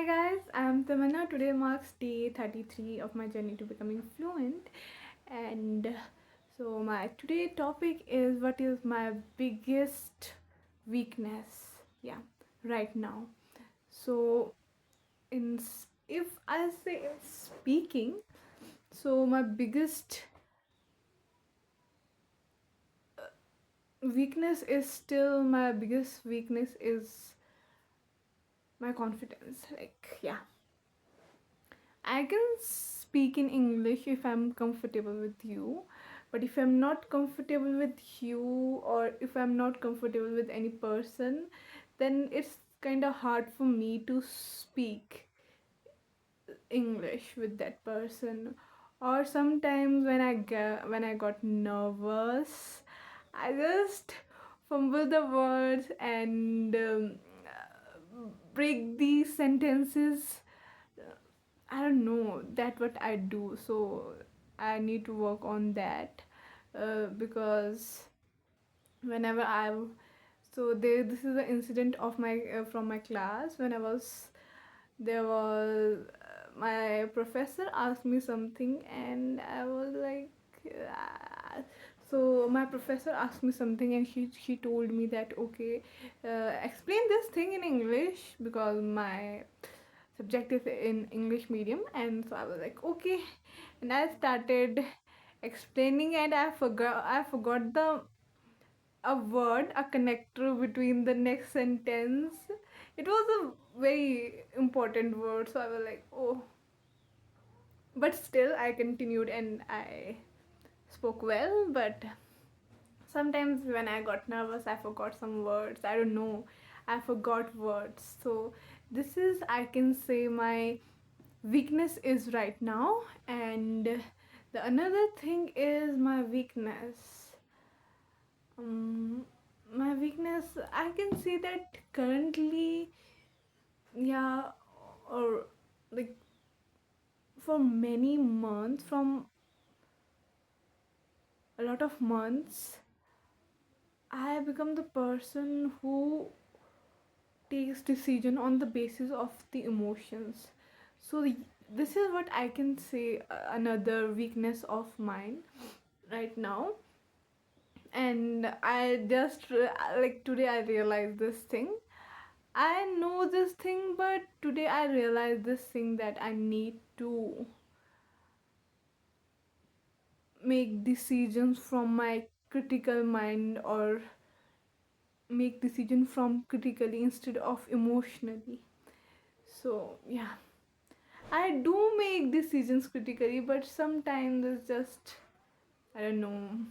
Hi guys, I'm Tamanna. Today marks day 33 of my journey to becoming fluent. And my today topic is what is my biggest weakness. Yeah, right now. So if I say in speaking, my biggest weakness is still my biggest weakness is my confidence. Like, yeah, I can speak in English if I'm comfortable with you, but if I'm not comfortable with you, or if I'm not comfortable with any person, then it's kind of hard for me to speak English with that person. Or sometimes when I got nervous, I just fumble the words and break these sentences. I don't know that what I do, so I need to work on that because whenever this is an incident of my from my class. When I was there was my professor asked me something and I was like so my professor asked me something and she told me that okay, explain this thing in English because my subject is in English medium. And so I was like okay, and I started explaining and I forgot the a word, a connector between the next sentence. It was a very important word, so I was like oh, but still I continued and I spoke well. But sometimes when I got nervous, I forgot some words. I don't know, I forgot words. So this is, I can say, my weakness is right now. And the another thing is my weakness. um my weakness, I can say that currently, yeah, or like for many months, from a lot of months, I have become the person who takes decision on the basis of the emotions. So this is what I can say, another weakness of mine right now. And I just like today I realized this thing. I know this thing, but today I realized this thing, that I need to make decisions from my critical mind, or make decision from critically instead of emotionally. So yeah, I do make decisions critically, but sometimes it's just, I don't know.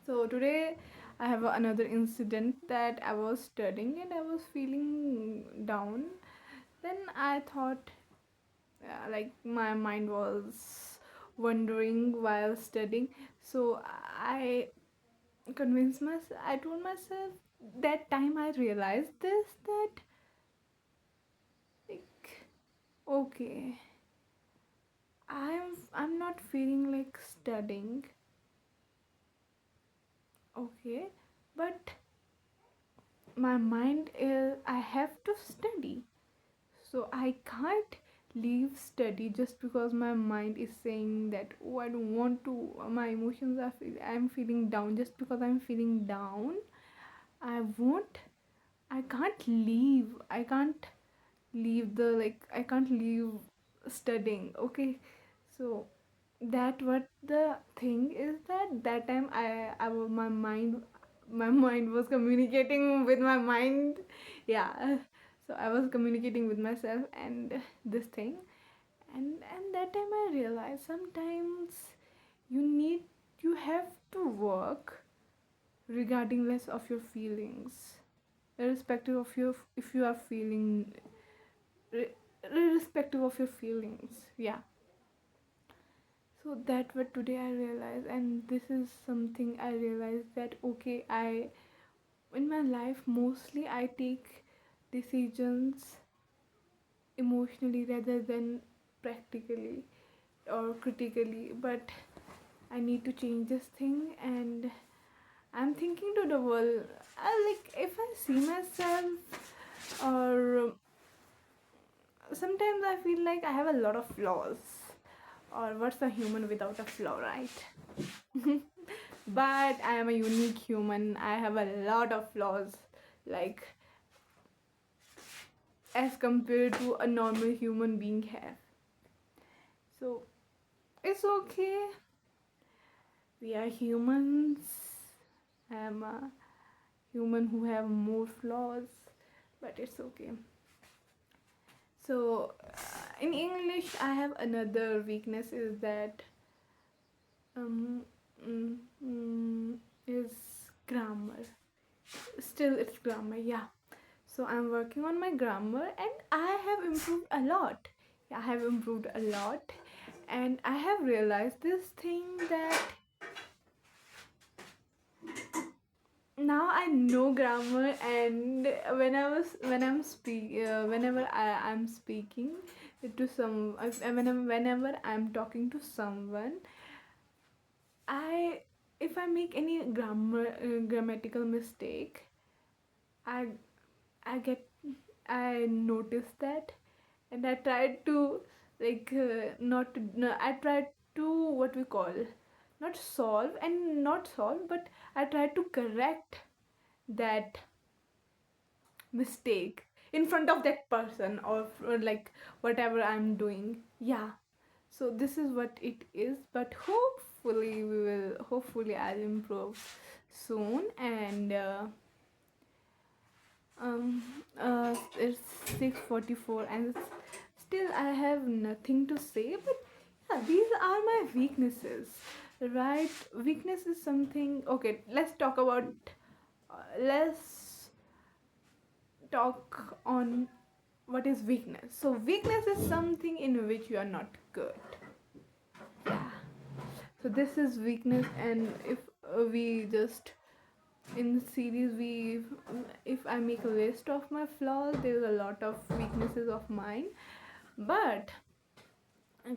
So today I have another incident that I was studying and I was feeling down. Then I thought, like my mind was wandering while studying. So I told myself, that time I realized this, that like okay, I'm not feeling like studying, okay, but my mind is, I have to study. So I can't leave study just because my mind is saying that oh, I don't want to. My emotions are I'm feeling down. Just because I'm feeling down, I won't. I can't leave. I can't leave studying. Okay, so that what the thing is, that time my mind was communicating with my mind. Yeah, so I was communicating with myself and this thing. And that time I realized, sometimes you need you have to work regarding less of your feelings, irrespective of your, if you are feeling, irrespective of your feelings. Yeah, so that what today I realized. And this is something I realized, that okay, I in my life mostly I take decisions emotionally rather than practically or critically. But I need to change this thing. And I'm thinking to the world, like if I see myself, or sometimes I feel like I have a lot of flaws. Or what's a human without a flaw, right? But I am a unique human. I have a lot of flaws, like as compared to a normal human being have. So it's okay. We are humans. I am a human who have more flaws, but it's okay. So in English, I have another weakness is that um mm, mm, is grammar. Still, it's grammar. Yeah. So I'm working on my grammar, and I have improved a lot. Yeah, I have improved a lot, and I have realized this thing that now I know grammar, and whenever I'm speaking to some whenever I'm talking to someone, I if I make any grammatical mistake, I I get I notice that, and I tried to like not to, no, I tried to what we call not solve and not solve, but I tried to correct that mistake in front of that person, or like whatever I'm doing. Yeah. So this is what it is, but hopefully I'll improve soon. And um it's 6:44, and still I have nothing to say. But yeah, these are my weaknesses, right? Weakness is something. Okay, let's talk on what is weakness. So weakness is something in which you are not good. Yeah. So this is weakness, and if we just in series we if I make a list of my flaws, there's a lot of weaknesses of mine. But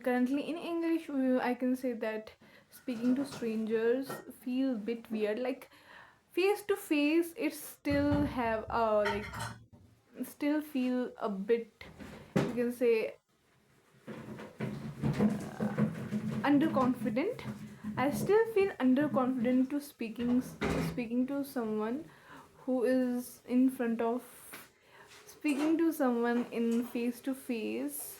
currently in English, I can say that speaking to strangers feels a bit weird. Like face to face, it still have like still feel a bit, you can say, underconfident. I still feel underconfident to speaking to someone who is in front of speaking to someone in face to face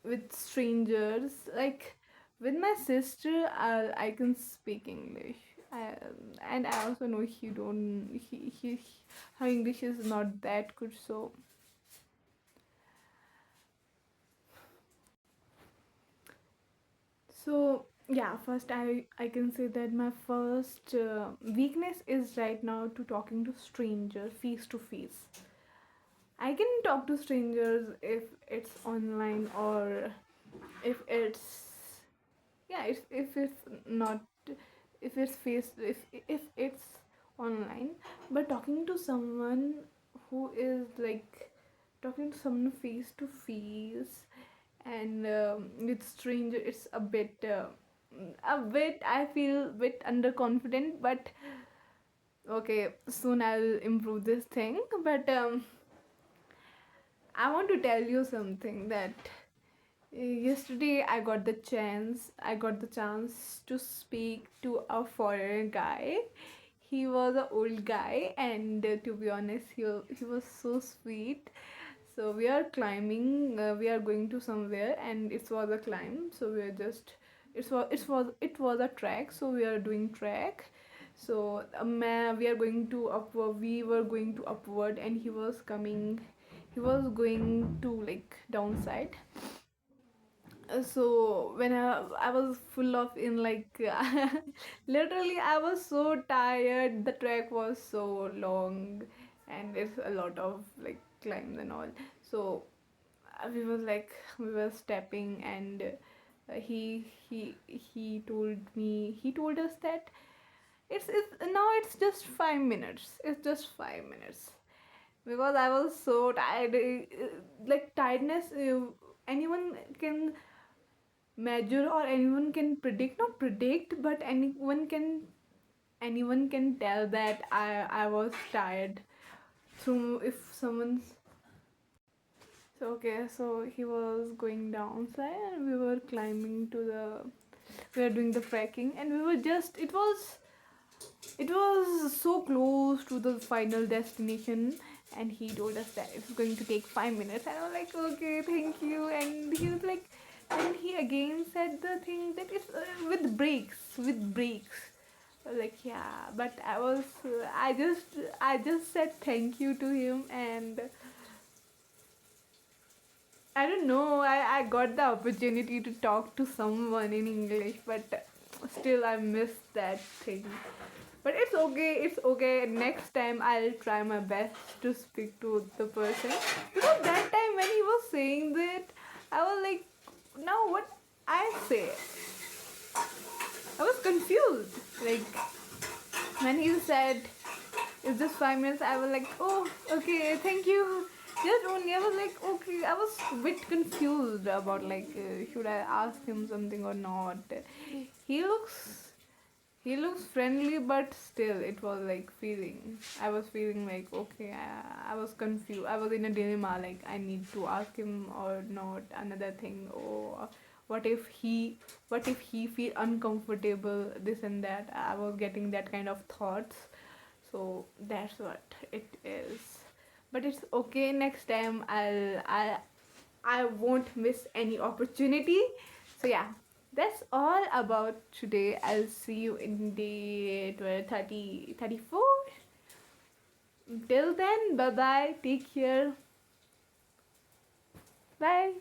with strangers. Like with my sister, I can speak English. I, and I also know her English is not that good. So yeah, first I can say that my first weakness is right now to talking to stranger face to face. I can talk to strangers if it's online, or if it's yeah, if it's not, if it's if it's online. But talking to someone who is like talking to someone face to face, and with stranger, it's a bit I feel a bit underconfident. But okay, soon I'll improve this thing. But I want to tell you something that yesterday I got the chance to speak to a foreigner guy. He was an old guy, and to be honest, he was so sweet. So we are climbing, we are going to somewhere, and it was a climb. So we are just it was a trek, so we are doing trek. So we are going to upward we were going to upward, and he was going to like downside. So when I was full of in like literally I was so tired. The trek was so long, and it's a lot of like climbs and all. So we were stepping, and he told us that it's just 5 minutes. It's just 5 minutes, because I was so tired. Like tiredness, anyone can measure, or anyone can predict, not predict, but anyone can tell that I was tired through if So okay, so he was going downside and we were climbing to the, we were doing the trekking and we were just, it was so close to the final destination, and he told us that it's going to take 5 minutes, and I was like, okay, thank you. And he was like, and he again said the thing that it's with breaks, with breaks. I was like, yeah, but I just said thank you to him, and I don't know. I got the opportunity to talk to someone in English, but still I missed that thing. But it's okay, it's okay. Next time I'll try my best to speak to the person. Because that time when he was saying that, I was like, now what I say? I was confused. Like, when he said, it's just 5 minutes, I was like, oh, okay, thank you. Just only, I was like, okay, I was a bit confused about like, should I ask him something or not? He looks he looks friendly, but still, it was like feeling. I was feeling like, okay, I was confused. I was in a dilemma, like, I need to ask him or not. Another thing, or what if he, what if he feel uncomfortable, this and that. I was getting that kind of thoughts. So that's what it is. But it's okay. Next time, I won't miss any opportunity. So yeah, that's all about today. I'll see you in the 34. Till then, bye bye. Take care. Bye.